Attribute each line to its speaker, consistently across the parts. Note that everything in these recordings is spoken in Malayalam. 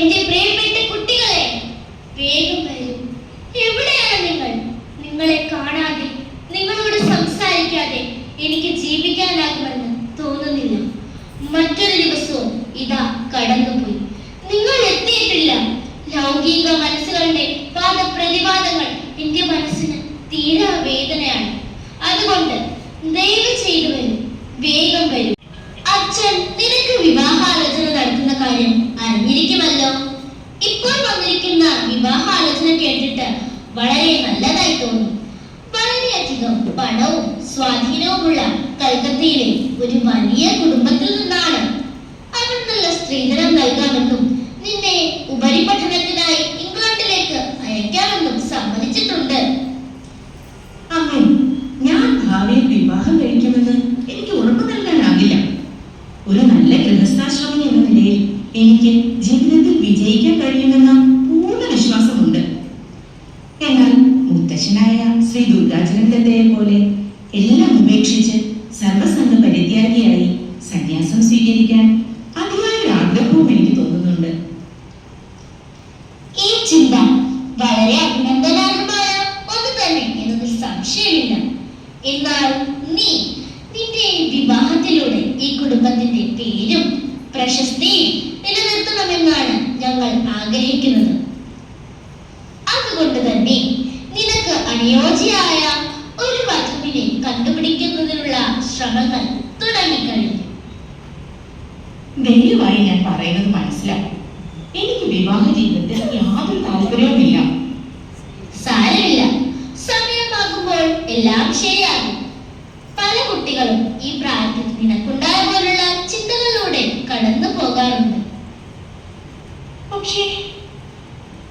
Speaker 1: എന്റെ പ്രിയപ്പെട്ട കുട്ടികളെ, വേഗം വരൂ. എവിടെയാണ് നിങ്ങൾ? നിങ്ങളെ കാണാതെ, നിങ്ങളോട് സംസാരിക്കാതെ എനിക്ക് ജീവിക്കാനാകുമെന്ന് തോന്നുന്നില്ല. മറ്റൊരു ദിവസവും ഇതാ കടന്നുപോയി. നിങ്ങൾ എത്തിയിട്ടില്ല. ലൗകിക മനസ്സുകളുടെ വാദപ്രതിവാദങ്ങൾ എന്റെ മനസ്സിന് തീരാ വേദനയാണ്. അതുകൊണ്ട് ദയവ് ചെയ്തു വരൂ, വേഗം വരൂ. അച്ഛൻ നിനക്ക് വിവാഹാലോചന നടത്തുന്ന കാര്യം അറിഞ്ഞിരിക്കുമല്ലോ. ഇപ്പോൾ വന്നിരിക്കുന്ന വിവാഹാലോചന കേട്ടിട്ട് വളരെ നല്ലതായി തോന്നി. വളരെയധികം പണവും സ്വാധീനവുമുള്ള കൽക്കത്തയിലെ ഒരു വലിയ കുടുംബത്തിൽ നിന്നാണ്. അവർ നല്ല സ്ത്രീധനം നൽകാമെന്നും നിന്നെ ഉപരിപഠനത്തിനായി ഇംഗ്ലണ്ടിലേക്ക് അയക്കാമെന്നും സമ്മതിച്ചിട്ടുണ്ട്.
Speaker 2: അമ്മ, ഞാൻ ഭാവിയിൽ വിവാഹം കഴിക്കുമെന്ന് എനിക്ക് ഉറപ്പു നൽകാനാകില്ല. ഒരു നല്ല ഗൃഹസ്ഥാശ്രമി എന്ന നിലയിൽ എനിക്ക് ജീവിതത്തിൽ വിജയിക്കാൻ കഴിയുമെന്ന പൂർണ്ണ വിശ്വാസമുണ്ട്. എന്നാൽ മുത്തശ്ശനായ ശ്രീ ദുർഗാചരന്തയെ പോലെ എല്ലാം ഉപേക്ഷിച്ച് സർവസംഘ പരിത്യാഗിയായി സന്യാസം സ്വീകരിക്കാൻ അതിയായ ആഗ്രഹവും എനിക്ക് തോന്നുന്നുണ്ട്.
Speaker 1: ഈ ചിന്ത വളരെ അഭിനന്ദനാർഹമായ ഒന്ന് തന്നെ എന്നതിൽ സംശയമില്ല. എന്നാൽ നീ നിന്റെ വിവാഹത്തിലൂടെ ഈ കുടുംബത്തിന്റെ പേരും പ്രശസ്തിയും നിലനിർത്തണമെന്നാണ് ഞങ്ങൾ ആഗ്രഹിക്കുന്നത്. അതുകൊണ്ട് തന്നെ നിനക്ക് അനുയോജ്യയായ ഒരു വധുവിനെ കണ്ടുപിടിക്കുന്നതിനുള്ള ശ്രമങ്ങൾ തുടങ്ങിക്കഴിഞ്ഞു.
Speaker 2: ദയവായി ഞാൻ പറയുന്നത് മനസ്സിലാക്കും. എനിക്ക് വിവാഹ ജീവിതത്തിൽ യാതൊരു താല്പര്യവുമില്ല.
Speaker 1: സാരമില്ല, സമയമാകുമ്പോൾ എല്ലാം ശരിയാകും. പല കുട്ടികളും ഈ പ്രായത്തിൽ നിനക്കുണ്ടായ പോലുള്ള ചിന്തകളിലൂടെ കടന്നു പോകാറുണ്ട്.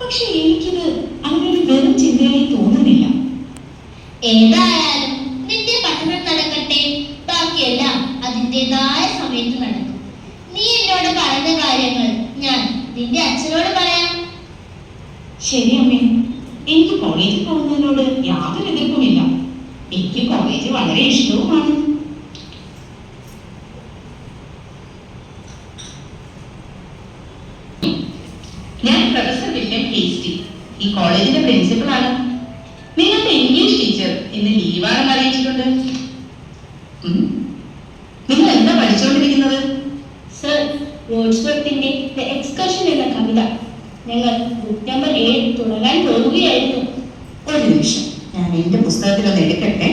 Speaker 2: പക്ഷേ എനിക്കിത് അങ്ങനൊരു വെറും ചിന്തയായി തോന്നുന്നില്ല.
Speaker 1: ഏതായാലും നിന്റെ പഠനം നടക്കട്ടെ, ബാക്കിയെല്ലാം അതിൻ്റെതായ സമയത്ത് നടക്കും. നീ എന്നോട് പറഞ്ഞ കാര്യങ്ങൾ ഞാൻ നിന്റെ അച്ഛനോട് പറയാം.
Speaker 2: ശരി അമ്മേ, എനിക്ക് കോളേജിൽ പോകുന്നതിനോട് യാതൊരു എതിർപ്പുമില്ല. എനിക്ക് കോളേജ് വളരെ ഇഷ്ടവുമാണ്. ഞാൻ പ്രൊഫസർ വില്യം ഹേസ്റ്റി, ഈ കോളേജിന്റെ പ്രിൻസിപ്പളാണ്. നിങ്ങളുടെ ഇംഗ്ലീഷ് ടീച്ചർ ഇന്ന് ലീവാണെന്ന് അറിയിച്ചിട്ടുണ്ട്. നിങ്ങൾ എന്താ പഠിച്ചുകൊണ്ടിരിക്കുന്നത്?
Speaker 1: സർ, വേർഡ്സ്വർത്തിന്റെ ദ എക്സ്കർഷൻ എന്ന കവിത ഞങ്ങൾ ബുക്ക് നമ്പർ 7 തുടങ്ങാൻ പോകുകയായിരുന്നു.
Speaker 2: ഒരു നിമിഷം, ഞാൻ എന്റെ പുസ്തകത്തിലൊന്ന് എടുക്കട്ടെ.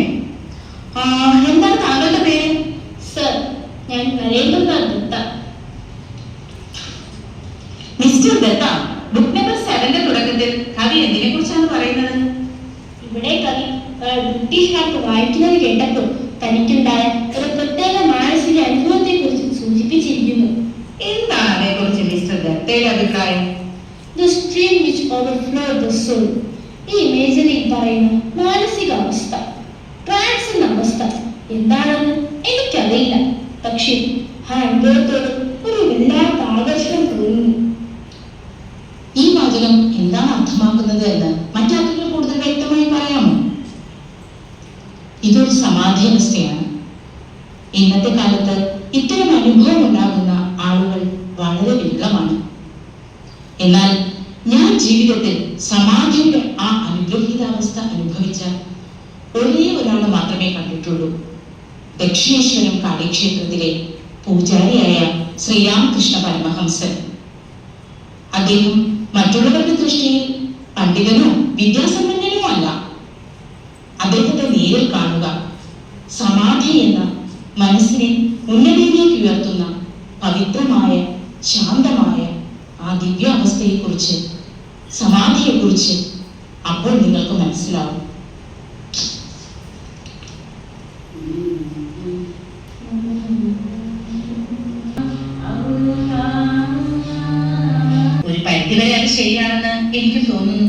Speaker 2: എന്താണ് താങ്കളുടെ പേര്?
Speaker 1: സർ, ഞാൻ Narendranath Datta.
Speaker 2: Mister Datta, book number 7ന്റെ തുടക്കത്തിൽ കവി എന്തിനെ കുറിച്ചാണ് പറയുന്നത്?
Speaker 1: ഇവിടെ കവി ബ്രിട്ടീഷുകാർക്ക് വായിക്കുന്നത് കേട്ടപ്പോൾ തനിക്കുണ്ടായ ഒരു പ്രത്യേക മാനസിക അനുഭവത്തെ കുറിച്ച് സൂചിപ്പിച്ചിരിക്കുന്നു.
Speaker 2: എന്താണ് അതേക്കുറിച്ച് മിസ്റ്റർ ദത്തയുടെ അഭിപ്രായം?
Speaker 1: The stream which overflowed the soul. ഈ ഇമേജിൽ പറയുന്ന മാനസിക അവസ്ഥ, ട്രാൻസ് എന്ന അവസ്ഥ എന്താണെന്ന് എനിക്കറിയില്ല. പക്ഷേ ആ അനുഭവത്തോട് ഒരു വല്ലാത്ത ആകർഷണം തോന്നുന്നു.
Speaker 2: ഈ വാചകം എന്താണ് അർത്ഥമാക്കുന്നത് എന്ന് മറ്റാർക്കെങ്കിലും കൂടുതൽ വ്യക്തമായി പറയാമോ? ഇതൊരു സമാധി അവസ്ഥയാണ്. ഇന്നത്തെ കാലത്ത് ഇത്തരം അനുഭവം ഉണ്ടാകുന്ന ആളുകൾ വളരെ വിരളമാണ്. എന്നാൽ ഞാൻ ജീവിതത്തിൽ സമാധിയുടെ ആ അനുഗ്രഹീതാവസ്ഥ അനുഭവിച്ച ഒരേ ഒരാളെ മാത്രമേ കണ്ടിട്ടുള്ളൂ. ദക്ഷിണേശ്വരം കാളിക്ഷേത്രത്തിലെ പൂജാരിയായ ശ്രീരാമകൃഷ്ണ പരമഹംസൻ. അദ്ദേഹം മറ്റുള്ളവരുടെ ദൃഷ്ടിയിൽ പണ്ഡിതനോ വിദ്യാസമ്പന്നനോ അല്ല. അദ്ദേഹത്തെ നേരിൽ കാണുക സമാധി എന്ന മനസ്സിനെ ഉന്നതിയിലേക്ക് ഉയർത്തുന്ന പവിത്രമായ ശാന്തമായ ആ ദിവ്യാവസ്ഥയെക്കുറിച്ച്, സമാധിയെക്കുറിച്ച് അപ്പോൾ നിങ്ങൾക്ക് മനസ്സിലാവും. ഒരു പരിധിവരെ അത് ശരിയാണെന്ന് എനിക്ക് തോന്നുന്നു.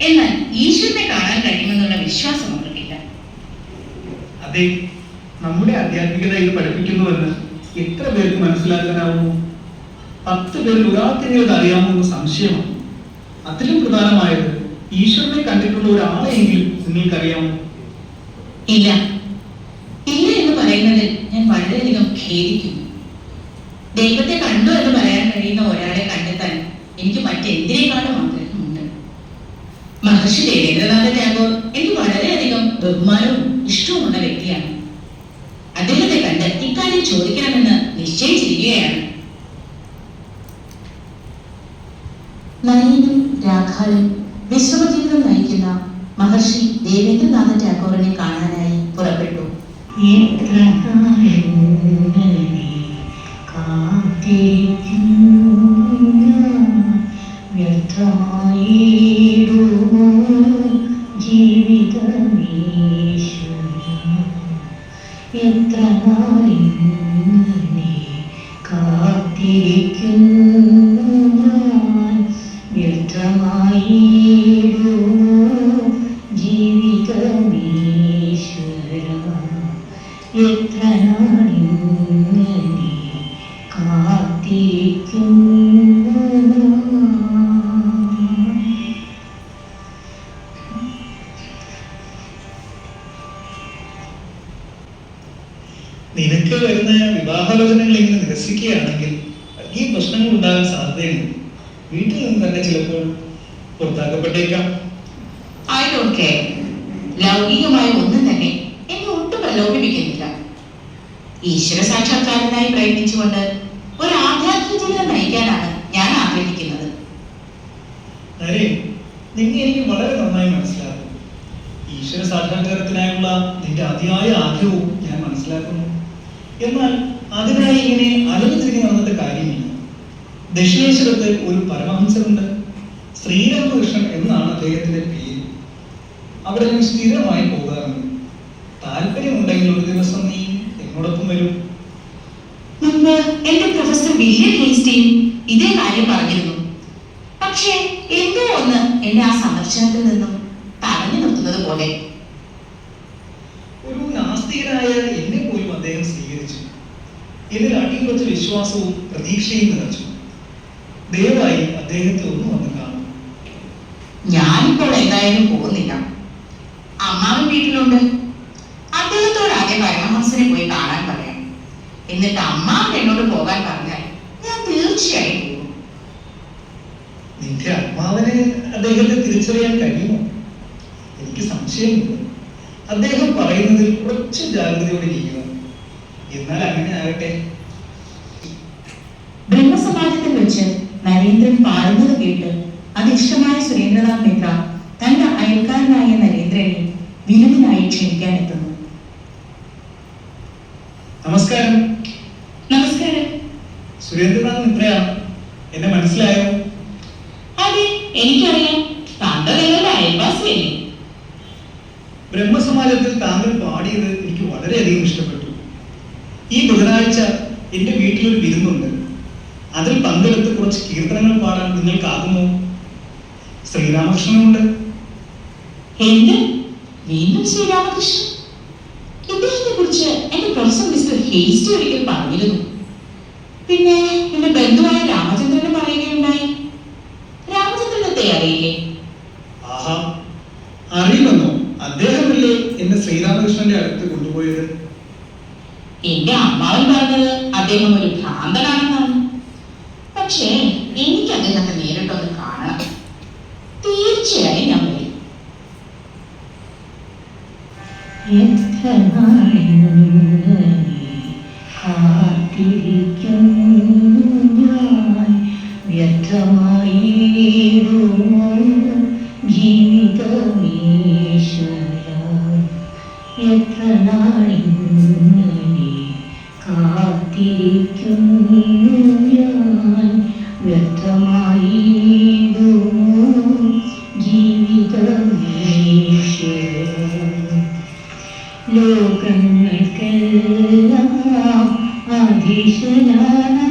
Speaker 2: എന്നാൽ ഈശ്വരനെ കാണാൻ കഴിയുമെന്നുള്ള വിശ്വാസം അവർക്കില്ല.
Speaker 3: അതെ, നമ്മുടെ ആധ്യാത്മികത ഇത് പഠിപ്പിക്കുന്നുവെന്ന് എത്ര പേർക്ക് മനസ്സിലാക്കാനാവുന്നു? 10 പേരിൽ ഒരാൾക്കെങ്കിലും അറിയാമോ എന്ന് സംശയമാണ്. അതിലും പ്രധാനമായത് ഈശ്വരനെ കണ്ടിട്ടുള്ള ഒരാളെയെങ്കിലും നിങ്ങൾക്കറിയാമോ?
Speaker 2: ഇല്ല എന്ന് പറയുന്നതിൽ ഞാൻ വളരെയധികം ഖേദിക്കുന്നു. ദൈവത്തെ കണ്ടു എന്ന് പറയാൻ കഴിയുന്ന ഒരാളെ കണ്ടെത്താൻ മറ്റെന്തിനേക്കാളും ആഗ്രഹമുണ്ട്. മഹർഷി ദേവേന്ദ്രനാഥ ടാഗോർ എനിക്ക് വളരെയധികം ബഹുമാനവും ഇഷ്ടവുമുള്ള വ്യക്തിയാണ്. അദ്ദേഹത്തെ കണ്ട് ഇക്കാര്യം ചോദിക്കണമെന്ന് നിശ്ചയിച്ചിരിക്കുകയാണ്.
Speaker 4: നയനും രാഘാലും വിശ്വജീവിതം നയിക്കുന്ന മഹർഷി ദേവേന്ദ്രനാഥ ടാഗോറിനെ കാണാനായി പുറപ്പെട്ടു.
Speaker 5: എത്ര നാളിങ്ങനെ കാത്തിരിക്കുന്നു ഞാൻ, വ്യർത്ഥമായിടുമോ ജീവിതമീശ്വര. എത്ര നാളിങ്ങനെ കാത്തിരിക്കുന്നു ഞാൻ.
Speaker 3: നിനക്ക് വരുന്ന വിവാഹാലോചനകൾ ഇങ്ങനെ നിരസിക്കുകയാണെങ്കിൽ വലിയ പ്രശ്നങ്ങൾ ഉണ്ടാകാൻ സാധ്യതയുണ്ട്. വീട്ടിൽ നിന്ന് തന്നെ ചിലപ്പോൾ പുറത്താക്കപ്പെട്ടേക്കാം.
Speaker 2: I don't care. ലൗകികമായ ഒന്നും തന്നെ എന്നെ ഒട്ടും പ്രലോഭിപ്പിക്കുന്നില്ല. ഈശ്വര സാക്ഷാത്കാരനായി പ്രയത്നിച്ചുകൊണ്ട് ഒരു ആധ്യാത്മിക ജീവിതം നയിക്കാനാണ് ഞാൻ ആഗ്രഹിക്കുന്നത്.
Speaker 3: നിന്നെ എനിക്ക് വളരെ നന്നായി മനസ്സിലാക്കും. ഈശ്വര സാക്ഷാത്കാരത്തിനായുള്ള നിന്റെ അതിയായ ആഗ്രഹവും ഞാൻ മനസ്സിലാക്കുന്നു. എന്നാൽ അതിനായി ഇങ്ങനെ അലഞ്ഞു നടന്നിട്ട് കാര്യമില്ല. ദക്ഷിണേശ്വരത്ത് ഒരു പരമഹംസരുണ്ട്. ശ്രീരാമകൃഷ്ണൻ എന്നാണ് അദ്ദേഹത്തിന്റെ പേര്. അവിടെ ഞാൻ സ്ഥിരമായി പോകാറുണ്ട്. താല്പര്യമുണ്ടെങ്കിൽ ഒരു ദിവസം നീ എന്നോടൊപ്പം വരും.
Speaker 2: മുമ്പ് എന്റെ പ്രൊഫസർ വില്യം ഹേസ്റ്റിയും ഇതേ കാര്യം പറഞ്ഞിരുന്നു. പക്ഷേ എന്തോ ഒന്ന് എന്നെ ആ സന്ദർശനത്തിൽ നിന്നും തടഞ്ഞു നിർത്തുന്നത് പോലെ.
Speaker 3: ഒരു നാസ്തികനായ എന്നെ പോലും അദ്ദേഹം സ്വീകരിച്ചു. ഇതിൽ അടിയുറച്ച വിശ്വാസവും പ്രതീക്ഷയും നിറച്ചു. ദയവായി അദ്ദേഹത്തെ ഒന്ന് വന്ന് കാണും.
Speaker 2: ഞാനിപ്പോൾ എന്തായാലും പോകുന്നില്ല. അമ്മാവൻ വീട്ടിലുണ്ട്. അദ്ദേഹത്തോട് ആദ്യം പരമഹംസനെ പോയി കാണാൻ പറയാം. എന്നിട്ട് അമ്മാവൻ എന്നോട് പോകാൻ പറഞ്ഞാൽ ഞാൻ തീർച്ചയായും പോകും.
Speaker 3: നിന്റെ അമ്മാവന് അദ്ദേഹത്തെ തിരിച്ചറിയാൻ കഴിയുമോ? എനിക്ക് സംശയമുണ്ട്. അദ്ദേഹം പറയുന്നതിൽ കുറച്ച് ജാഗ്രതയോടെ ഇരിക്കുക. എന്നാൽ അങ്ങനെ ആകട്ടെ.
Speaker 4: ബ്രഹ്മസമാജത്തിൽ വെച്ച് നരേന്ദ്രൻ പാടുന്നത് കേട്ട് അതിഷ്ടമായ സുരേന്ദ്രനാഥ് മിത്ര തന്റെ അയൽക്കാരനായ നരേന്ദ്രനെ വിരുന്നിനായി ക്ഷണിക്കാൻ എത്തുന്നു.
Speaker 3: നമസ്കാരം.
Speaker 2: നമസ്കാരം.
Speaker 3: സുരേന്ദ്രനാഥ് മിത്രയാണ്. എന്നെ മനസ്സിലായോ?
Speaker 2: അതെ, എനിക്കറിയാം. താങ്കൾ നിങ്ങളുടെ അയൽവാസിയല്ലേ?
Speaker 3: ബ്രഹ്മസമാജത്തിൽ താങ്കൾ പാടിയത് എനിക്ക് വളരെയധികം ഇഷ്ടപ്പെട്ടു. ഈ ബുധനാഴ്ച എന്റെ വീട്ടിലൊരു വിരുന്നുണ്ട്. അതിൽ പങ്കെടുത്ത് കുറച്ച് കീർത്തനങ്ങൾ പാടാൻ നിങ്ങൾക്കാകുമോ? ശ്രീരാമകൃഷ്ണനുണ്ട്.
Speaker 2: എന്ത്? വീണ്ടും ശ്രീരാമകൃഷ്ണൻ? ഇദ്ദേഹത്തെ കുറിച്ച് എന്റെ പ്രൊഫസർ മിസ്റ്റർ ഹേസ്റ്റ് ഒരിക്കൽ പറഞ്ഞിരുന്നു. പിന്നെ എന്റെ ബന്ധുവായ രാമചന്ദ്രന് പറയുകയുണ്ടായി. രാമചന്ദ്രനത്തെ അറിയില്ലേ?
Speaker 3: ആഹാ, അറിയുമെന്നോ? അദ്ദേഹമല്ലേ എന്നെ ശ്രീരാമകൃഷ്ണന്റെ അടുത്ത് കൊണ്ടുപോയത്?
Speaker 2: എന്റെ അമ്മാവൻ പറഞ്ഞത് അദ്ദേഹം ഒരു ഭ്രാന്തനാണെന്നാണ്. പക്ഷേ എനിക്ക് അദ്ദേഹത്തെ നേരിട്ടൊന്ന് കാണണം. തീർച്ചയായും ഞാൻ വരും.
Speaker 5: എത്ര നാളിങ്ങനെ കാത്തിരിക്കുന്നു ഞാൻ, വ്യർത്ഥമായിടുമോ ജീവിതമീശ്വര. എത്ര നാളിങ്ങനെ കാത്തിരിക്കുന്നു ഞാൻ, വ്യർത്ഥമായിടുമോ ജീവിതമീശ്വര. ലോകങ്ങൾക്കെല്ലാം അധീശനാണെന്ന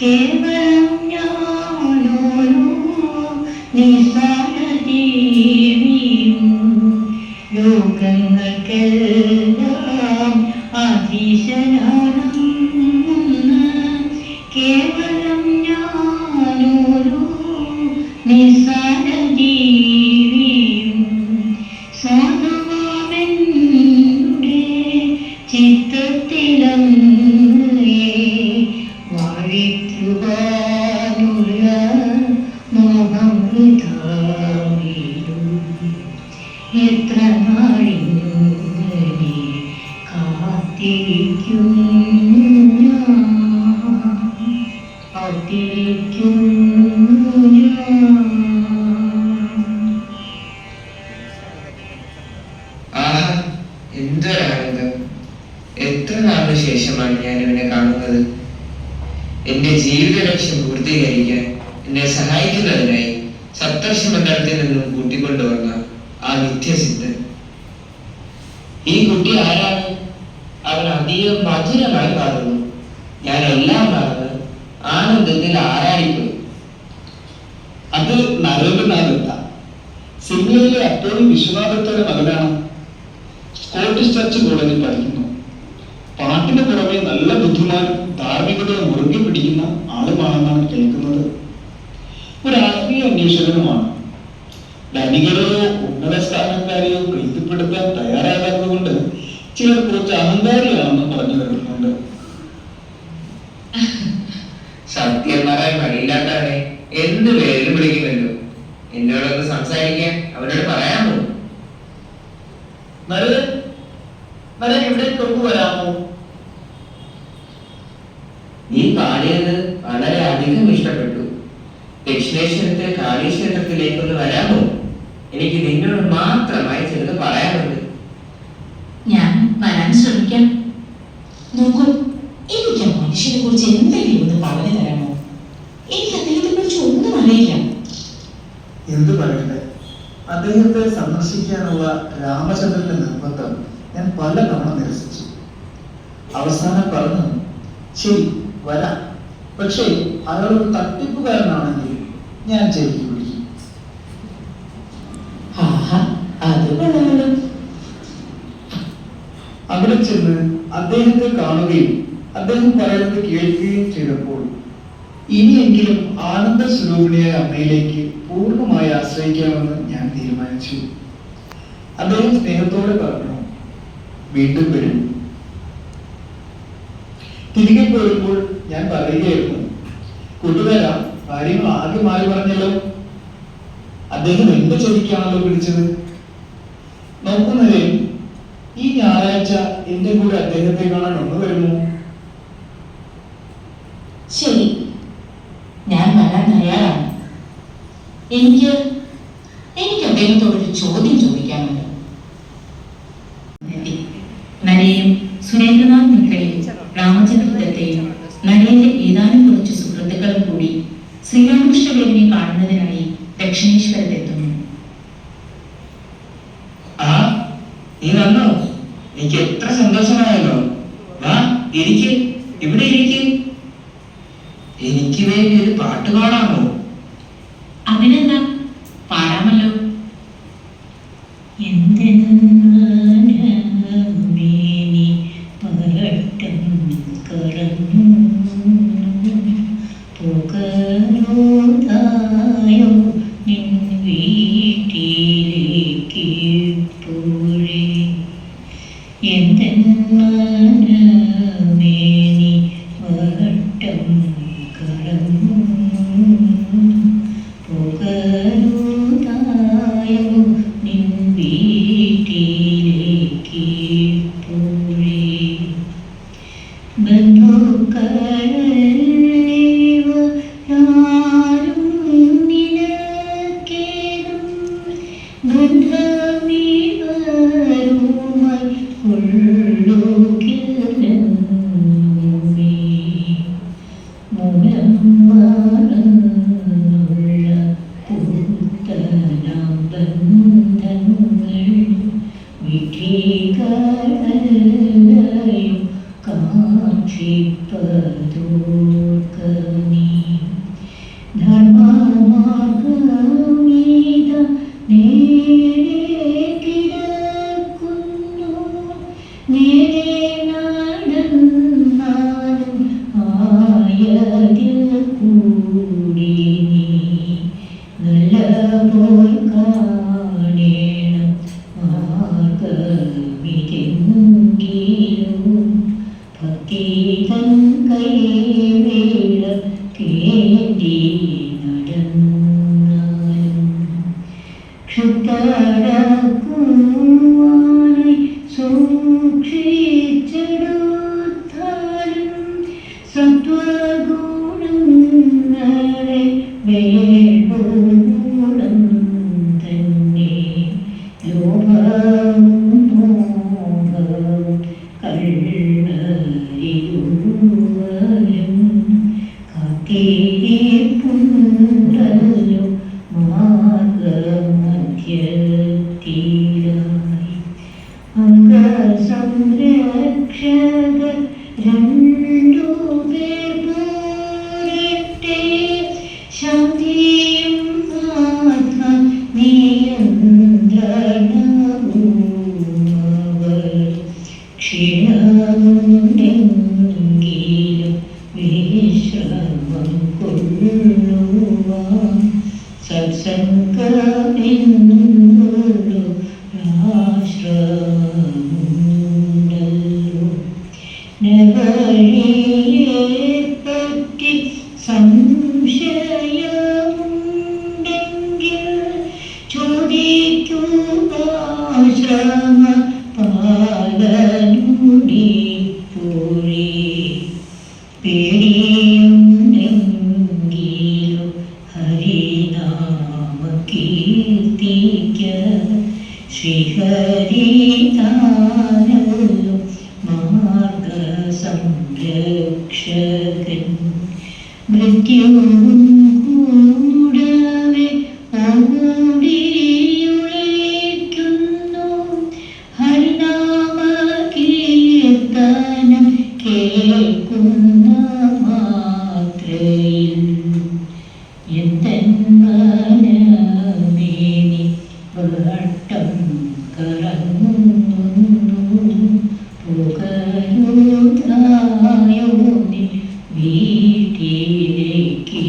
Speaker 5: കേവലം ഞാനോരോ നിസ്സാര ജീവിയും. ലോകങ്ങൾക്കെല്ലാം അധീശനാണെന്ന കേവലം ഞാനോരോ നിസ്സാര ജീവിയും. സ്വന്തമാമെന്നുടെ ചിത്തത്തിലങ്ങേ വാഴിക്കുവാനുള്ള നാളിങ്ങനെ കാത്തിരിക്കുന്നു ഞാൻ, കാത്തിരിക്കുന്നു ഞാൻ.
Speaker 6: ആഹാ, എന്തൊരാനന്ദം! എത്ര നാളിന് ശേഷമാണ് ഞാൻ ഇവനെ കാണുന്നത്. എന്റെ ജീവിത ലക്ഷ്യം പൂർത്തീകരിക്കാൻ എന്നെ സഹായിക്കുന്നതിനായി സപ്തർഷി മണ്ഡലത്തിൽ നിന്നും കൂട്ടിക്കൊണ്ടുവന്ന ആ നിത്യസിദ്ധൻ. ഈ കുട്ടി ആരാണ്? അവൻ അധികം മധുരമായി പാടുന്നു. ഞാൻ എല്ലാം മറന്ന് ആനന്ദത്തിൽ ആരാടിപ്പോയി.
Speaker 3: അത് നരേന്ദ്രനാഥ് ദത്ത, സിംലയിലെ അറ്റോർണി വിശ്വനാഥത്തിന്റെ മകനാണ്. സ്കോട്ടിഷ് ചർച്ച് കോളേജിൽ പഠിക്കുന്നു. പാട്ടിന് പുറമെ നല്ല ബുദ്ധിമാനും ധാർമ്മികതയെ മുറുകെ പിടിക്കുന്ന ആളുമാണെന്നാണ് കേൾക്കുന്നത്. ഒരു ആത്മീയ അന്വേഷകനുമാണ്. ധനികരെയോ ഉന്നത സ്ഥാനക്കാരെയോ പ്രീതിപ്പെടുത്താൻ തയ്യാറാകാത്തത് കൊണ്ട് ചിലർ കുറച്ച് അഹങ്കാരിയാണെന്ന് പറഞ്ഞു വരുന്നുണ്ട്.
Speaker 6: സത്യം പറയാൻ മടിയില്ലാത്തവനെ എന്ത് പേരിലും വിളിക്കുമല്ലോ. എന്നോടൊന്ന് സംസാരിക്കാൻ അവനോട് പറയാമോ?
Speaker 3: നരൻ ഇവിടെ കൊണ്ടുവരാമോ?
Speaker 6: നീ പാടിയത് വളരെ അധികം ഇഷ്ടപ്പെട്ടു. ദക്ഷിണേശ്വരത്തെ കാളീക്ഷേത്രത്തിലേക്കൊന്ന് വരാമോ? എനിക്ക് നിന്നോട് മാത്രമായി ചിലത് പറയാനുണ്ട്.
Speaker 4: ഞാൻ വരാൻ ശ്രമിക്കാം. നോക്കൂ, എനിക്ക് ആ മനുഷ്യനെ കുറിച്ച് എന്തെങ്കിലും ഒന്ന് പറഞ്ഞു തരാമോ? എനിക്ക് അദ്ദേഹത്തെ കുറിച്ച് ഒന്നും അറിയില്ല.
Speaker 3: എന്തു പറയട്ടെ, അദ്ദേഹത്തെ സന്ദർശിക്കാനുള്ള രാമചന്ദ്രന്റെ നിർബന്ധം ഞാൻ പലതവണ നിരസിച്ചു. അവസാനം പറഞ്ഞു, ശരി വരാം, പക്ഷേ അയാളൊരു തട്ടിപ്പുകാരനാണെങ്കിൽ ഞാൻ ജയിലിൽ പിടിക്കും.
Speaker 4: ആഹാ, അത് കൊള്ളാമല്ലോ.
Speaker 3: അവിടെ ചെന്ന് അദ്ദേഹത്തെ കാണുകയും അദ്ദേഹം പറയുന്നത് കേൾക്കുകയും ചെയ്തപ്പോൾ ഇനിയെങ്കിലും ആനന്ദ സ്വരൂപിണിയായ അമ്മയിലേക്ക് പൂർണ്ണമായി ആശ്രയിക്കാമെന്ന് ഞാൻ തീരുമാനിച്ചു. അദ്ദേഹം സ്നേഹത്തോടെ പറഞ്ഞു, വീണ്ടും വരും. തിരികെ പോയപ്പോൾ ഞാൻ പറയുകയായിരുന്നു, കൂട്ടുകാരാ, കാര്യങ്ങൾ ആകെ മാറി പറഞ്ഞല്ലോ. അദ്ദേഹം എന്ത് ചതിക്കാണല്ലോ പിടിച്ചത്. നോക്കുന്നതേ, ഈ ഞായറാഴ്ച എന്റെ കൂടെ അദ്ദേഹത്തെ കാണാൻ ഒന്ന് വരുമോ?
Speaker 4: ശരി, ഞാൻ വരാൻ തയ്യാറാണ്. എനിക്ക് അദ്ദേഹത്തോടൊരു ചോദ്യം ചോദിക്കാനുണ്ട്. നരേനും സുരേന്ദ്രനാഥ് മിത്രയും രാമചന്ദ്ര ദത്തയും നരേന്റെ ഏതാനും കുറച്ച് സുഹൃത്തുക്കളും കൂടി ശ്രീരാമകൃഷ്ണദേവനെ കാണുന്നതിനായി ദക്ഷിണേശ്വരത്തെത്തുന്നു.
Speaker 6: ആ, നീ വന്നോ? എനിക്ക് എത്ര സന്തോഷമായല്ലോ. വാ, ഇരിക്ക്, ഇവിടെ ഇരിക്ക്. എനിക്ക് വേണ്ടി ഒരു പാട്ട് പാടാമോ?
Speaker 4: അതിനെന്താ, പാടാമല്ലോ.
Speaker 5: എന്തെന്നേനി പരട്ടം കടന്നു പുകരോതായോ നിൻ വീട്ടിലേക്ക് പോഴേ. എന്തെന്നേനി പരട്ടം കടന്നു പുകരോതായോ നിൻ വീട്ടിലേക്ക് പോഴേ. ബന്ധുക്കളെല്ലാരും നിനക്കേതും ബന്ധമിവരുമായി ഉള്ളുകിലങ്ങുമേ. മൂലം മറന്നുള്ള പുത്തനാം ബന്ധങ്ങൾ വിധികളെയും കാക്ഷിപ്പതോർക്കനീ. ധർമ്മമാർഗമീത നേരെ കിടക്കുന്നു. നേരെ നടന്നാലും ആയതിൽ കൂടി നീ നല്ലപോൽ കാണേണം മാർഗമിതെങ്കിലും. ഭക്തിതൻ കൈവേള കേണ്ടി നടന്നാലും ക്ഷുദ്രടക്കും വേണോളം തന്നെ ലോകവും മോഹവും കള്ളരിയുവരും കാത്തിരിപ്പുണ്ടല്ലോ മാർഗമധ്യത്തിലായി അംഗസംരക്ഷകർ രണ്ടുപേർ പോരട്ടെ ശാന്തിയും ആത്മ നിയന്ത്രണവും അവർ ക്ഷീണമുണ്ടെങ്കിലും വിശ്രമം കൊള്ളുവാൻ സത്സംഗമെന്നുള്ളു ആശ്രമമുണ്ടല്ലോ നവഴിയെപ്പറ്റി സംശയമുണ്ടെങ്കിൽ ചോദിക്കുക ആശ്രമ പാലനുടിപ്പോഴേ പേടിയുണ്ടെങ്കിലും ഹരിനാമ കീർത്തിക്ക ശ്രീഹരിതാനല്ലോ മാർഗസംരക്ഷകൻ മൃത്യുവും കൂടവേ ഓടിയുളയ്ക്കുന്നു ഹരിനാമ കീർത്തനം കേൾക്കുന്ന മാത്രയിൽ എന്തെന്മനമേനി വട്ടം കറങ്ങുന്നു പുകരുതായോ നീ വീട്ടിലേക്ക്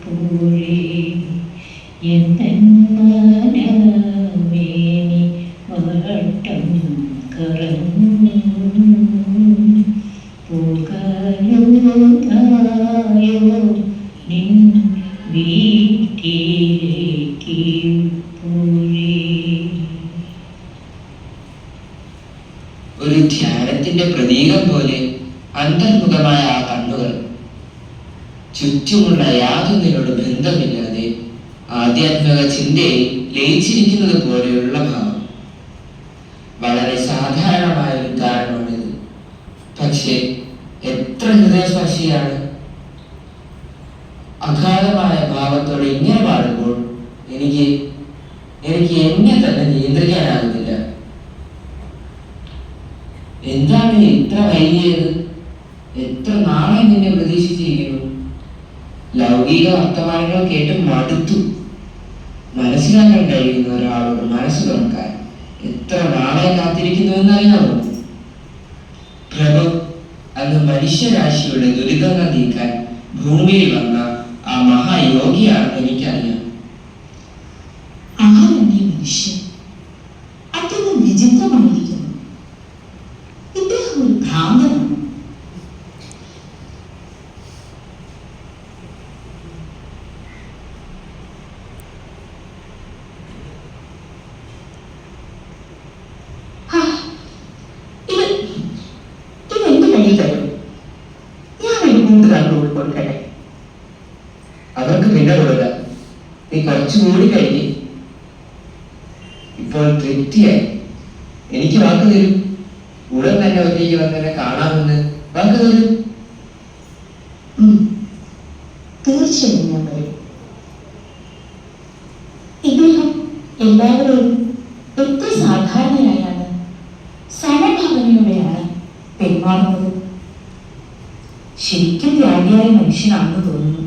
Speaker 5: പോഴേ എന്തെന്മനമേനി വട്ടം കറങ്ങുന്നു പുകരുതായോ നിൻ വീട്ടിലേക്ക് പോഴേ.
Speaker 6: ഒരു ധ്യാനത്തിന്റെ പ്രതീകം പോലെ അന്തർമുഖമായ ആ കണ്ണുകൾ ചുറ്റുമുള്ള യാതൊന്നിനോട് ബന്ധമില്ലാതെ ആധ്യാത്മിക ചിന്തയിൽ ലയിച്ചിരിക്കുന്നത് പോലെയുള്ള ഭാവം. വളരെ സാധാരണമായ ഒരു കാരണമാണിത്. പക്ഷേ എത്ര ഹൃദയസ്പർശിയാണ്. അഗാധമായ ഭാവത്തോടെ ഇങ്ങനെ പാടുമ്പോൾ എനിക്ക് എന്നെ തന്നെ നിയന്ത്രിക്കാനാകുന്നില്ല. എന്താണ് ഇത്ര വൈകിയത്? എത്ര നാളെ നിന്നെ പ്രതീക്ഷിച്ചിരിക്കുന്നു. ലൗകിക വർത്തമാനങ്ങൾ കേട്ട് മടുത്തു. മനസ്സിലാക്കാൻ കഴിയുന്ന ഒരാളോട് മനസ്സ് തുറക്കാൻ എത്ര നാളെ കാത്തിരിക്കുന്നു എന്നറിയാമോ? പ്രഭു അന്ന് മനുഷ്യരാശിയുടെ ദുരിതങ്ങൾ നീക്കാൻ ഭൂമിയിൽ വന്ന ആ മഹായോഗിയാണെന്ന് എനിക്കറിയാം.
Speaker 4: ആരാണ് ഈ മനുഷ്യൻ? അത്യന്തം വിചിത്രമായിരിക്കുന്നു. ഇദ്ദേഹം ഒരു ഭ്രാന്തനാണ്. ഇതെന്റെ കയ്യിൽ തരും. ഞാൻ ഒരു കൂട്ട് കണ്ടു കൊടുക്കട്ടെ.
Speaker 6: അവർക്ക് പിന്നെ കൊടുക്കാം. നീ കുറച്ചുകൂടി കഴിഞ്ഞ് ഇപ്പോൾ തൃപ്തിയായി. എനിക്ക് വാക്ക് തരും. ഉടൻ തന്നെ ഒറ്റയ്ക്ക് വന്നെ കാണാമെന്ന് വാക്ക് തരും.
Speaker 4: തീർച്ചയായും ഞാൻ വരും. ഇദ്ദേഹം എല്ലാവരോടും എത്ര സാധാരണയായാണ് സമഭാവനയോടെയാണ് പെരുമാറുന്നത്. ശരിക്കും ത്യാഗിയായ മനുഷ്യനാണെന്ന് തോന്നുന്നു.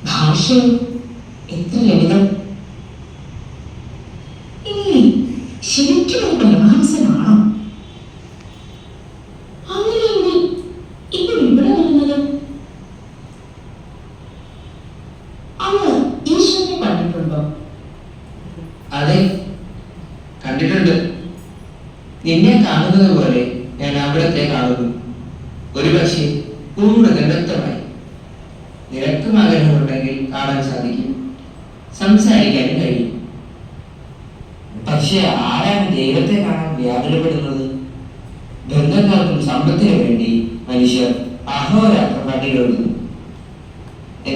Speaker 4: ഭാഷയും എത്ര ലളിതം. ഇനി ശരിക്കും ഒരു പരമഹംസനാണോ? അങ്ങനെയെങ്കിൽ ഇപ്പോൾ ഇവിടെ വരുന്നത് അങ്ങ് ഈശ്വരനെ കണ്ടിട്ടുണ്ടോ?
Speaker 6: അതെ, കണ്ടിട്ടുണ്ട്. നിന്നെ കാണുന്നത് പോലെ ഞാൻ അവിടത്തെ കാണുന്നു. ഒരുപക്ഷെ കൂടുതൽ വ്യക്തമായി. നിനക്കും ആഗ്രഹമുണ്ടെങ്കിൽ കാണാൻ സാധിക്കും, സംസാരിക്കാനും കഴിയും. പക്ഷെ ആരാണ് ദൈവത്തെ കാണാൻ വ്യാകുലപ്പെടുന്നത്? ബന്ധങ്ങൾക്കും സമ്പത്തിനു വേണ്ടി മനുഷ്യർ അഹോരാത്രം പണിയെടുക്കുന്നു.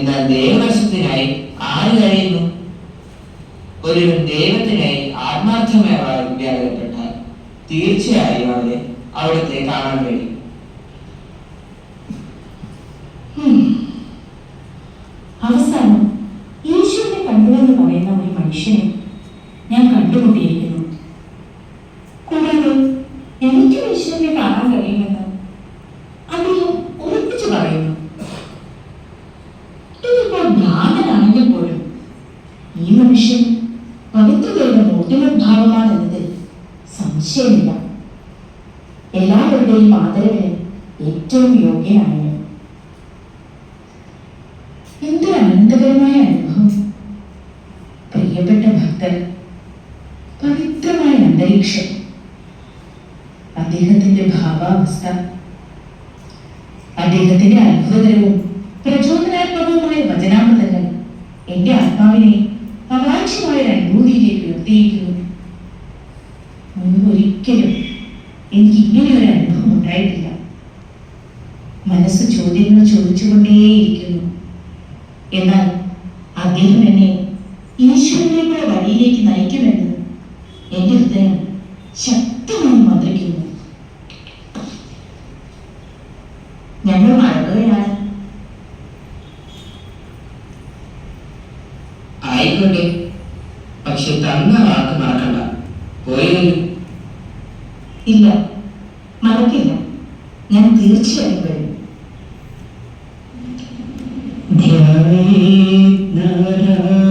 Speaker 6: എന്നാൽ ദൈവവശത്തിനായി ആര് കഴിയുന്നു? ഒരുവൻ ദൈവത്തിനായി ആത്മാർത്ഥമായി വ്യാകുലപ്പെട്ടാൽ തീർച്ചയായും അവരെ അവിടുത്തെ കാണാൻ കഴിയും.
Speaker 4: അവസാനം യേശുവിനെ കണ്ടുവെന്ന് പറയുന്ന ഒരു മനുഷ്യനെ ഞാൻ കണ്ടുകൊണ്ടിരിക്കുന്നു. കൂടാതെ എനിക്ക് യേശുവിനെ കാണാൻ കഴിയുമെന്ന് അദ്ദേഹം ഉറപ്പിച്ചു പറയുന്നു. ഇതിപ്പോൾ ഭ്രാന്തനാണെങ്കിൽ പോലും ഈ മനുഷ്യൻ പവിത്രതയുടെ മൂർത്തിമദ്ഭാവമാണെന്നതിൽ സംശയമില്ല. എല്ലാവരുടെയും ആദരവിന് ഏറ്റവും യോഗ്യനായ എന്തൊരു അനന്തകരമായ അനുഭവം. പ്രിയപ്പെട്ട ഭക്തർ, പവിത്രമായ അന്തരീക്ഷം, അദ്ദേഹത്തിന്റെ ഭാവാവസ്ഥ, അദ്ദേഹത്തിന്റെ അത്ഭുതകരവും പ്രചോദനാത്മകവുമായ വചനാമൃതങ്ങൾ എന്റെ ആത്മാവിനെ അവാച്യമായ ഒരു അനുഭൂതിയിലേക്ക് ഉയർത്തിയിരിക്കുന്നു. മുൻപൊരിക്കലും എനിക്ക് ഇങ്ങനെ ഒരു അനുഭവം ഉണ്ടായിട്ടില്ല. മനസ്സ് ചോദ്യങ്ങൾ ചോദിച്ചുകൊണ്ടേയിരിക്കുന്നു. എന്നാൽ അദ്ദേഹം എന്നെ ഈശ്വരനിലേക്കുള്ള വഴിയിലേക്ക് നയിക്കുമെന്ന് എന്റെ ഹൃദയം ശക്തമായി മന്ത്രിക്കുന്നു. ഞങ്ങൾ മടങ്ങുകയാണ്.
Speaker 6: ആയിക്കോട്ടെ, പക്ഷെ തന്ന വാക്ക് മറക്കണ്ട. പോയി
Speaker 4: ഇല്ല, മറക്കില്ല. ഞാൻ തീർച്ചയായും വരും.
Speaker 5: ധ്യാനേ നാരായണ